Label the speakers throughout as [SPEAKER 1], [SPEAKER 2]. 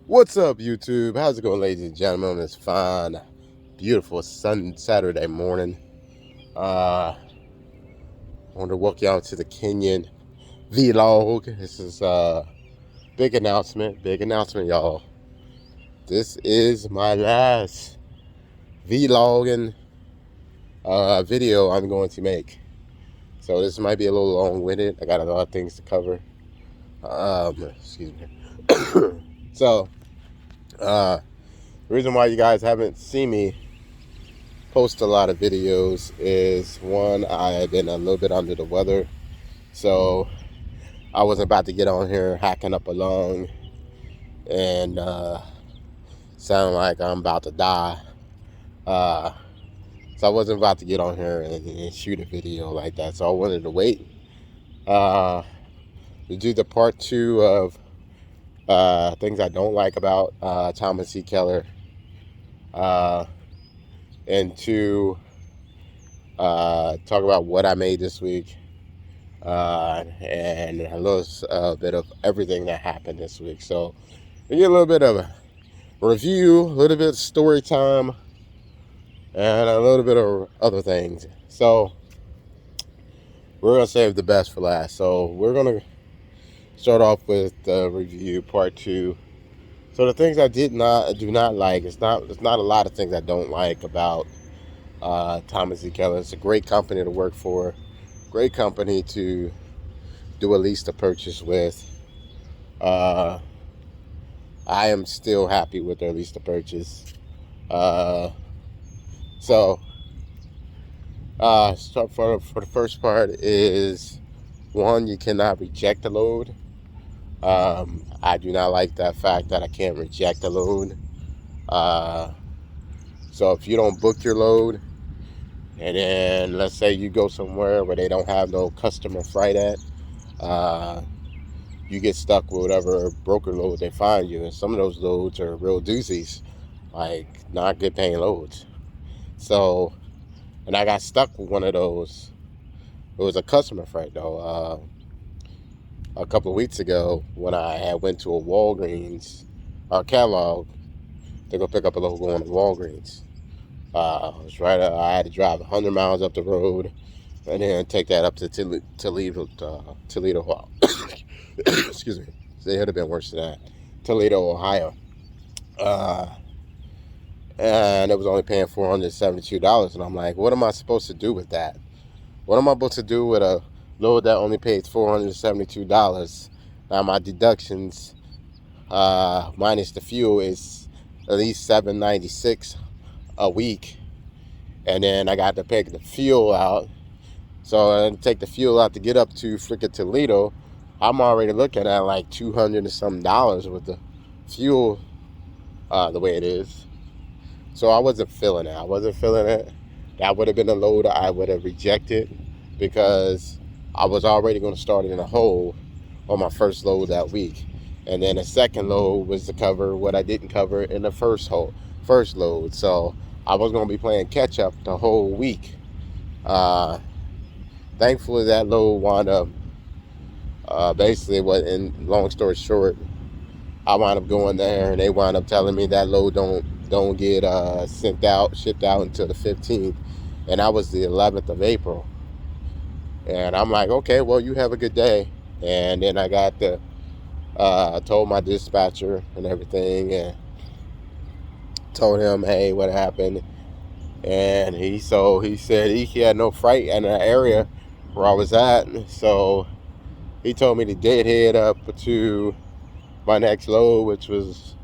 [SPEAKER 1] What's up, YouTube? How's it going, ladies and gentlemen, on this fine, beautiful Saturday morning? I want to welcome y'all to the Kenyan vlog. This is a big announcement, y'all. This is my last vlogging video I'm going to make. So this might be a little long-winded. I got a lot of things to cover. Excuse me. So, the reason why you guys haven't seen me post a lot of videos is, one, I had been a little bit under the weather, so I wasn't about to get on here hacking up a lung and sound like I'm about to die. uh, so I wasn't about to get on here and shoot a video like that, so I wanted to wait uh, to do the part two of things I don't like about Thomas C. Keller, uh, and to talk about what I made this week, and a little bit of everything that happened this week. So we get a little bit of a review, a little bit of story time, and a little bit of other things. So we're gonna save the best for last. So we're gonna start off with the review part two. So the things I do not like. It's not a lot of things I don't like about Thomas E. Keller. It's a great company to work for, great company to do a lease to purchase with. I am still happy with their lease to purchase. Uh, so, start for the first part is, one, you cannot reject a load. I do not like that fact that I can't reject a load. Uh, so if you don't book your load, and then let's say you go somewhere where they don't have no customer freight at, uh, you get stuck with whatever broker load they find you. And some of those loads are real doozies, like not good paying loads. So, and I got stuck with one of those. It was a customer freight though. A couple of weeks ago, when I had went to a Walgreens or Kellogg to go pick up a load going to Walgreens. It was right. I had to drive 100 miles up the road and then take that up to Toledo. Excuse me. It would have been worse than that. Toledo, Ohio. Uh, and it was only paying $472. And I'm like, what am I supposed to do with that? What am I supposed to do with a load that only pays $472? Now my deductions, minus the fuel, is at least $796 a week, and then I got to pay the fuel out. So I take the fuel out to get up to freaking Toledo. I'm already looking at like $200 and some with the fuel, the way it is. So I wasn't feeling it. That would have been a load I would have rejected, because I was already going to start in a hole on my first load that week. And then the second load was to cover what I didn't cover in the first load. So I was going to be playing catch up the whole week. Thankfully, that load wound up, basically, in long story short, I wound up going there, and they wound up telling me that load don't get shipped out until the 15th, and that was the 11th of April. And I'm like, okay, well, you have a good day. And then I got told my dispatcher and everything, and told him, hey, what happened? And he said he had no freight in the area where I was at, so he told me to deadhead up to my next load, which was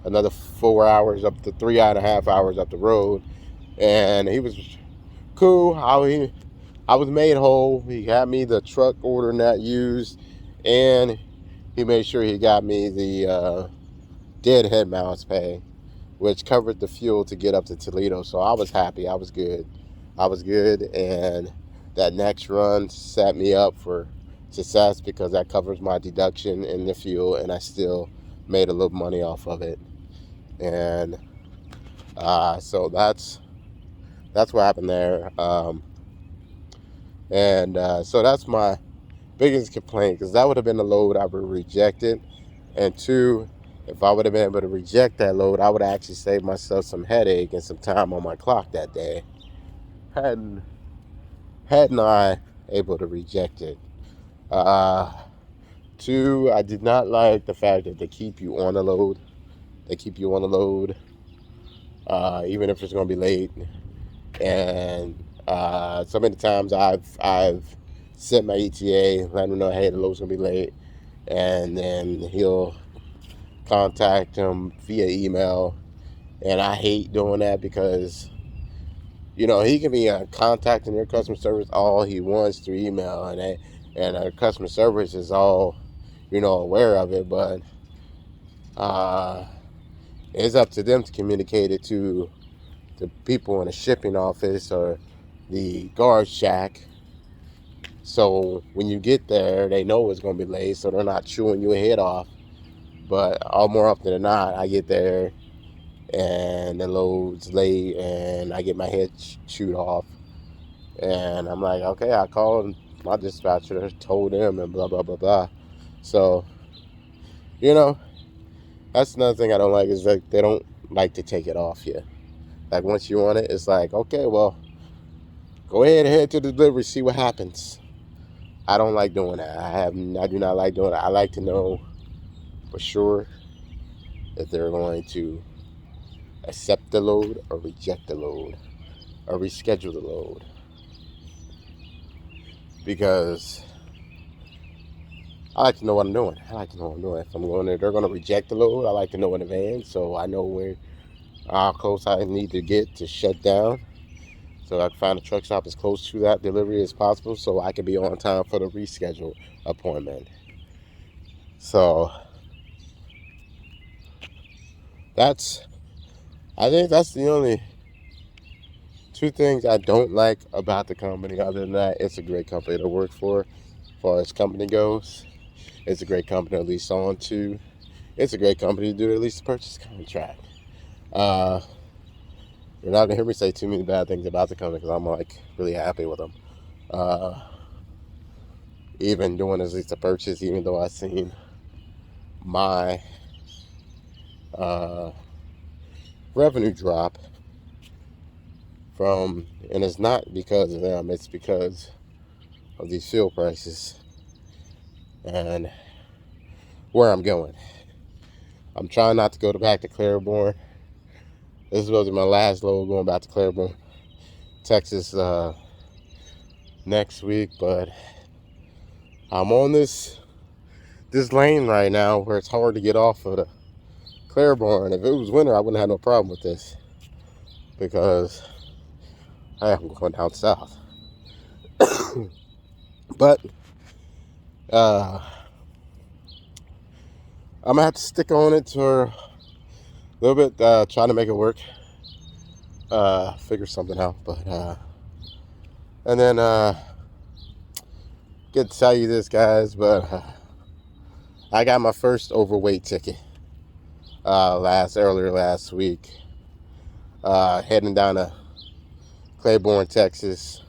[SPEAKER 1] another 4 hours up to 3.5 hours up the road. And he was cool. I was made whole. He got me the truck order not used, and he made sure he got me the deadhead miles pay, which covered the fuel to get up to Toledo. So I was happy. I was good. And that next run set me up for success, because that covers my deduction in the fuel, and I still made a little money off of it. And so that's what happened there. So that's my biggest complaint, because that would have been the load I would have rejected. And two, If I would have been able to reject that load, I would actually save myself some headache and some time on my clock that day. Hadn't hadn't I able to reject it. Uh, Two, I did not like the fact that they keep you on the load. They keep you on the load, even if it's going to be late. And so many times I've sent my ETA, let him know, hey, the load's going to be late, and then he'll contact him via email. And I hate doing that because he can be contacting your customer service all he wants through email, and our customer service is all aware of it, but uh, it's up to them to communicate it to the people in the shipping office or the guard shack. So when you get there, they know it's going to be late, so they're not chewing your head off. But all more often than not, I get there and the load's late and I get my head chewed off. And I'm like, okay, I called my dispatcher, told them, and blah, blah, blah, blah. So, that's another thing I don't like is that they don't like to take it off you. Like, once you want it, it's like, okay, well, go ahead and head to the delivery, see what happens. I don't like doing that. I do not like doing that. I like to know for sure if they're going to accept the load or reject the load or reschedule the load. Because I like to know what I'm doing. If I'm going there, they're going to reject the load. I like to know in advance so I know how close I need to get to shut down. So I can find a truck stop as close to that delivery as possible so I can be on time for the rescheduled appointment. So I think that's the only two things I don't like about the company. Other than that, it's a great company to work for as far as company goes. It's a great company to lease on to. It's a great company to do the lease purchase contract. You're not going to hear me say too many bad things about the company because I'm like really happy with them. Even doing this lease to purchase, even though I've seen my revenue drop and it's not because of them, it's because of these fuel prices and where I'm going. I'm trying not to go back to Claiborne. This is supposed to be my last load going back to Claiborne, Texas next week, but I'm on this lane right now where it's hard to get off of the Claiborne. If it was winter, I wouldn't have no problem with this because I'm going down south. But I'm gonna have to stick on it for a little bit, trying to make it work, figure something out. But and then get to tell you this, guys, but I got my first overweight ticket earlier last week, heading down to Claiborne, Texas.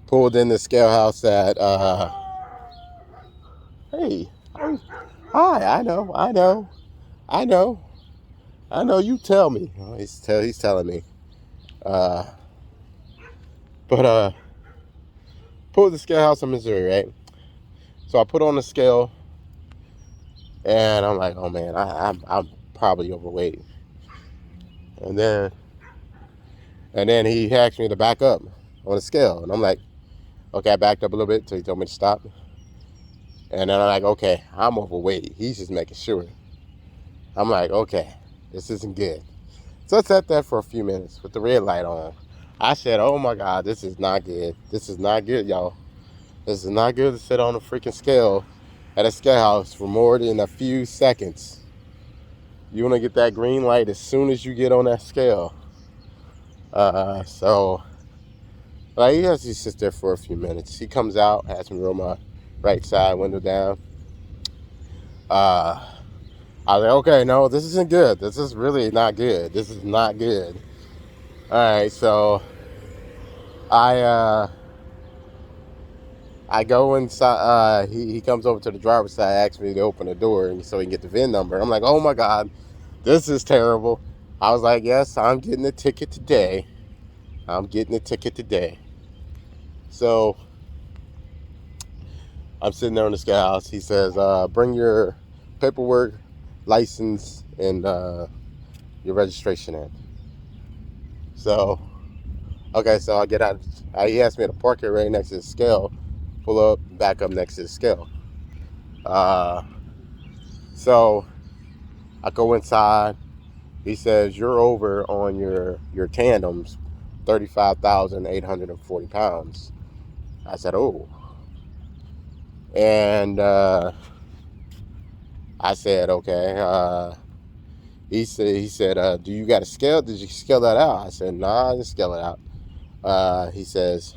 [SPEAKER 1] Pulled in the scale house at hey, hi, I know. You tell me. Oh, he's telling me. But pulled the scale house in Missouri, right? So I put on the scale, and I'm like, oh man, I'm probably overweight. And then he asked me to back up on the scale, and I'm like, okay, I backed up a little bit until he told me to stop. And then I'm like, okay, I'm overweight. He's just making sure. I'm like, okay, this isn't good. So I sat there for a few minutes with the red light on. I said, oh my God, this is not good. This is not good, y'all. This is not good to sit on a freaking scale at a scale house for more than a few seconds. You want to get that green light as soon as you get on that scale. So he has to sit there for a few minutes. He comes out, has me roll my right side window down. I was like, okay, no, this isn't good. This is really not good. This is not good. All right, so I I go inside. He comes over to the driver's side, asks me to open the door, and so he can get the VIN number. I'm like, oh my god, this is terrible. I was like, yes, I'm getting a ticket today. I'm getting a ticket today. So I'm sitting there on the scout house. He says, bring your paperwork, license, and your registration in. So, okay, so I get out. He asked me to park it right next to the scale, pull up, back up next to the scale. So I go inside. He says, you're over on your tandems, 35,840 pounds. I said, oh. And I said, okay. He said, do you got a scale? Did you scale that out? I said, nah, I didn't scale it out. He starts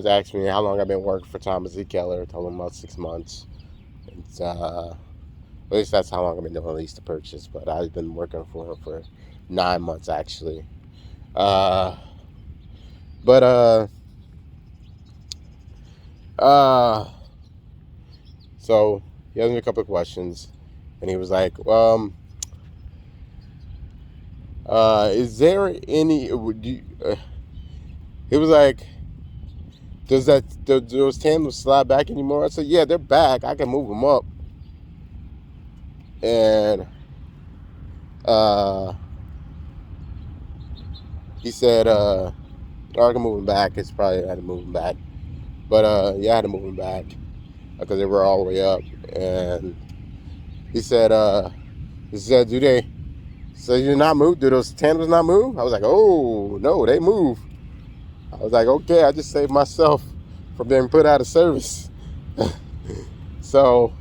[SPEAKER 1] asking me how long I've been working for Thomas E. Keller. I told him about 6 months. It's, at least that's how long I've been doing lease to purchase, but I've been working for him for 9 months actually. Uh, but so he asked me a couple of questions, and he was like, is there any? He was like, does those tandems slide back anymore? I said, yeah, they're back. I can move them up, and he said, I can move them back. It's probably I had to move them back, but yeah, I had to move them back because they were all the way up, and he said, do they? So you're not moved? Do those tandems not move? I was like, oh no, they move. I was like, okay, I just saved myself from being put out of service. So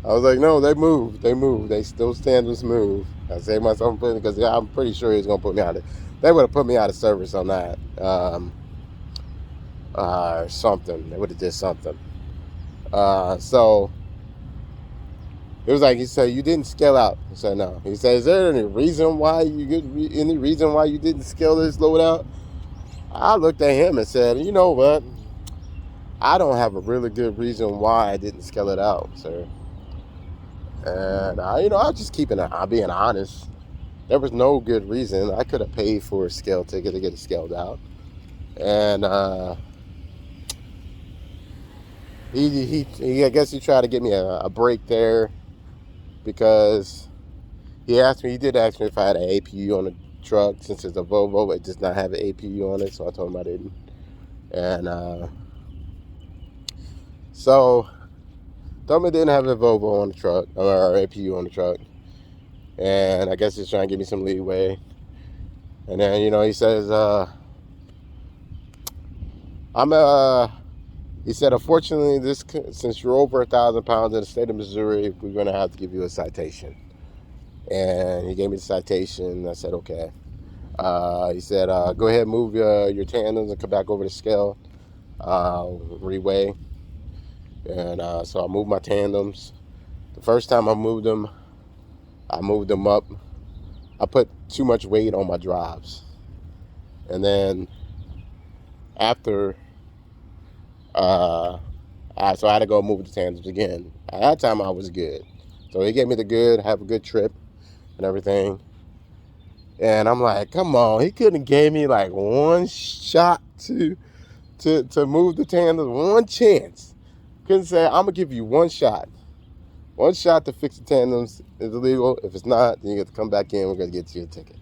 [SPEAKER 1] I was like, no, they move. They move. Those tandems move. I saved myself from putting because I'm pretty sure he's gonna put me out of. They would have put me out of service on that. Something. They would have did something. So it was like he said, you didn't scale out. I said no. He said, is there any reason why you didn't scale this load out? I looked at him and said, you know what? I don't have a really good reason why I didn't scale it out, sir. And I was just I'm being honest. There was no good reason. I could have paid for a scale ticket to get it scaled out. And I guess he tried to get me a break there because he did ask me if I had an APU on the truck. Since it's a Volvo, it does not have an APU on it, so I told him I didn't. And so told me it didn't have a Volvo on the truck or APU on the truck, and I guess he's trying to give me some leeway. And then he says, he said, unfortunately, since you're over 1,000 pounds in the state of Missouri, we're going to have to give you a citation. And he gave me the citation. I said, okay. He said, go ahead, move your tandems and come back over the scale, reweigh. And so I moved my tandems. The first time I moved them up. I put too much weight on my drives. And then after, so I had to go move the tandems again. At that time, I was good. So he gave me the good, have a good trip and everything. And I'm like, come on, he couldn't gave me like one shot to move the tandems, one chance. Couldn't say, I'm gonna give you one shot. One shot to fix the tandems is illegal. If it's not, then you get to come back in. We're gonna get you a ticket.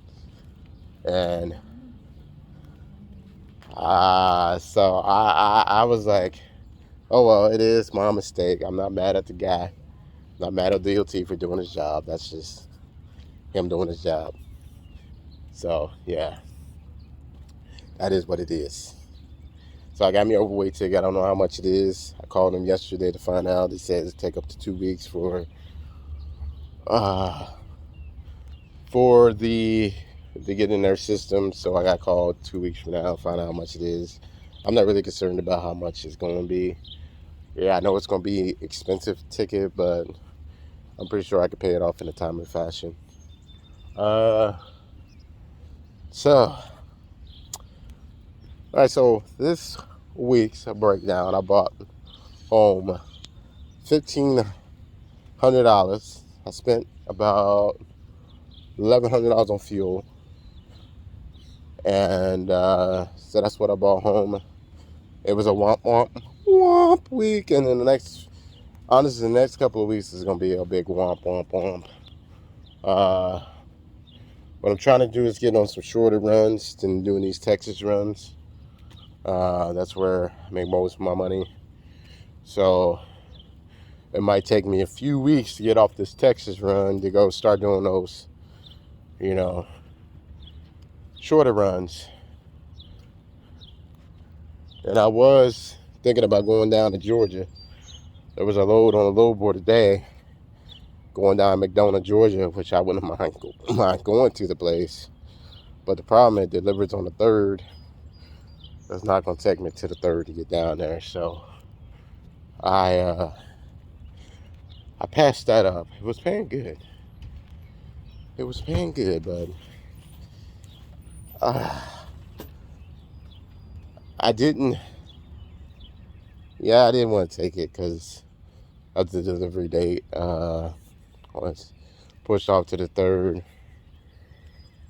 [SPEAKER 1] And so I was like, oh well, it is my mistake. I'm not mad at the guy. I'm not mad at DOT for doing his job. That's just him doing his job. So yeah, that is what it is. So I got me an overweight ticket. I don't know how much it is. I called him yesterday to find out. He said it take up to 2 weeks for to get in their system. So I got called 2 weeks from now, find out how much it is. I'm not really concerned about how much it's going to be. Yeah, I know it's going to be expensive ticket, but I'm pretty sure I could pay it off in a timely fashion. So, all right. So this weeks of breakdown, I brought home $1,500. I spent about $1,100 on fuel, and so that's what I brought home. It was a womp womp womp week, and then honestly, the next couple of weeks is gonna be a big womp womp womp. What I'm trying to do is get on some shorter runs than doing these Texas runs. That's where I make most of my money. So it might take me a few weeks to get off this Texas run to go start doing those, shorter runs. And I was thinking about going down to Georgia. There was a load on a load board today going down McDonough, Georgia, which I wouldn't mind going to the place. But the problem is it delivers on the 3rd. It's not going to take me to the 3rd to get down there. So I passed that up. It was paying good. But I didn't want to take it because of the delivery date. Was pushed off to the 3rd.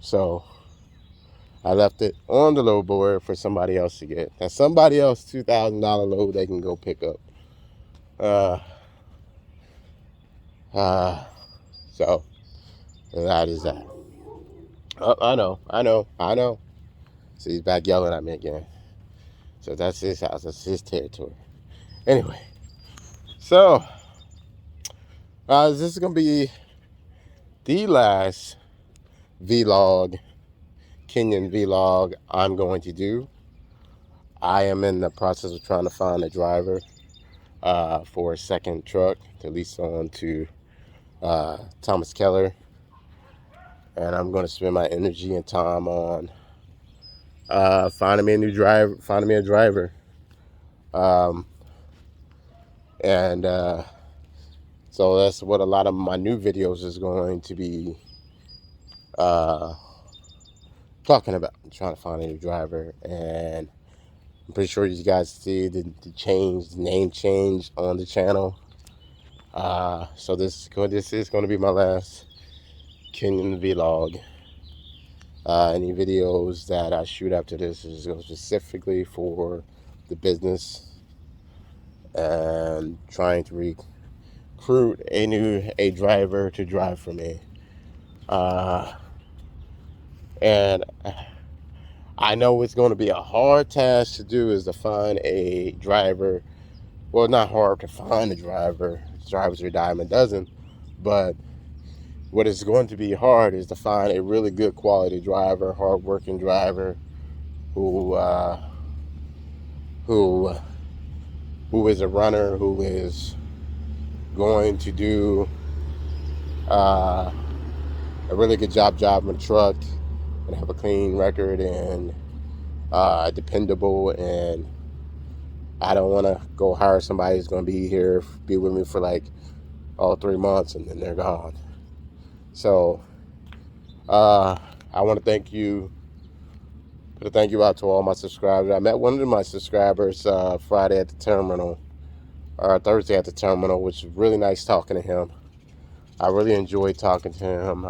[SPEAKER 1] So I left it on the load board for somebody else to get. Now somebody else $2,000 load they can go pick up. So that is that. I know. So he's back yelling at me again. So that's his house. That's his territory. Anyway, so this is gonna be the last vlog, Kenyan vlog I'm going to do. I am in the process of trying to find a driver for a second truck to lease on to Thomas Keller, and I'm going to spend my energy and time on finding me a driver. And so that's what a lot of my new videos is going to be talking about, trying to find a new driver. And I'm pretty sure you guys see the name change on the channel. So this is going to be my last Kenyan vlog. Any videos that I shoot after this is specifically for the business and trying to recruit a driver to drive for me. And I know it's going to be a hard task to do, is to find a driver. Well, not hard to find a driver. Drivers are a dime a dozen. But what is going to be hard is to find a really good quality driver, hard-working driver who is a runner, who is going to do a really good job driving a truck and have a clean record and dependable. And I don't want to go hire somebody who's going to be with me for like 3 months and then they're gone. So I want to put a thank you out to all my subscribers. I met one of my subscribers Friday at the terminal, or Thursday at the terminal, which was really nice talking to him. I really enjoyed talking to him.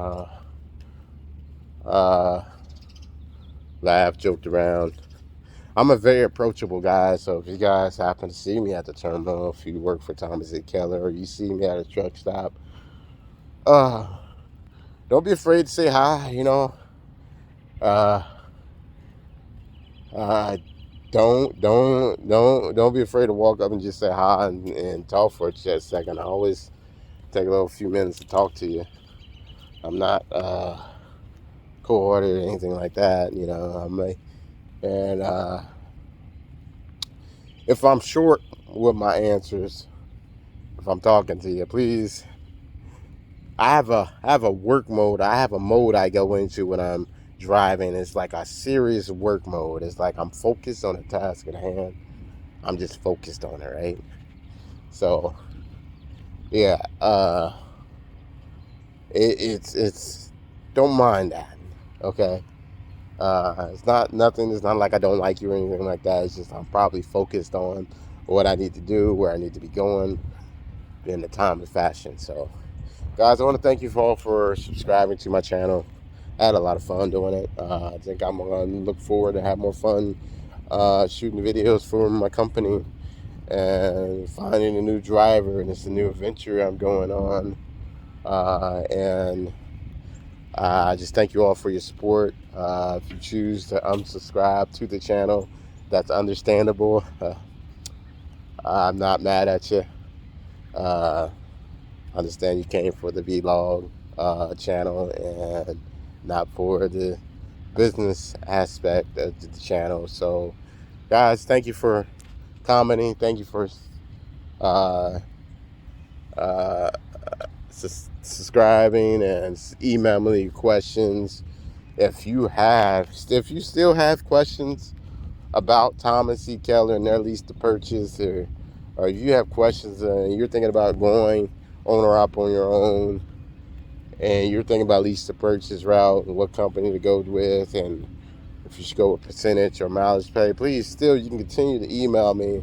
[SPEAKER 1] Laughed, joked around. I'm a very approachable guy, so if you guys happen to see me at the terminal, if you work for Thomas E. Keller, or you see me at a truck stop, don't be afraid to say hi. Don't be afraid to walk up and just say hi and talk for just a second. I always take a few minutes to talk to you. I'm not cold-hearted or anything like that, and if I'm short with my answers, if I'm talking to you, please. I have a work mode. I have a mode I go into when I'm driving. It's like a serious work mode. It's like I'm focused on the task at hand. I'm just focused on it, right? So yeah, it's don't mind that, okay? It's not nothing. It's not like I don't like you or anything like that. It's just I'm probably focused on what I need to do, where I need to be going in the time of fashion. So, guys, I want to thank you all for subscribing to my channel. I had a lot of fun doing it. I think I'm going to look forward to have more fun shooting videos for my company and finding a new driver. And it's a new adventure I'm going on. And I just thank you all for your support. If you choose to unsubscribe to the channel, that's understandable. I'm not mad at you. I understand you came for the vlog channel and not for the business aspect of the channel. So, guys, thank you for commenting. Thank you for uh, uh, subscribing and email me questions. If you still have questions about Thomas C. Keller and their lease to purchase, or if you have questions and you're thinking about going owner op on your own, and you're thinking about lease to purchase route and what company to go with, and if you should go with percentage or mileage pay, please you can continue to email me.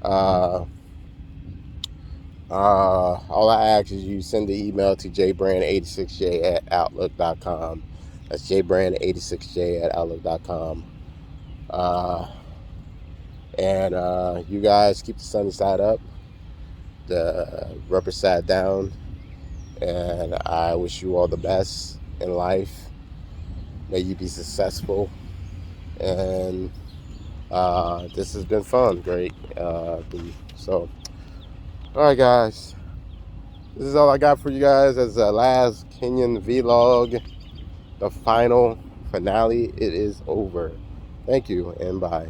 [SPEAKER 1] All I ask is you send the email to jbrand86j@outlook.com. That's jbrand86j@outlook.com. And you guys keep the sunny side up, the rubber side down, and I wish you all the best in life. May you be successful, and this has been fun, great. So, all right, guys, this is all I got for you guys as the last Kenyan vlog, the final finale. It is over. Thank you, and bye.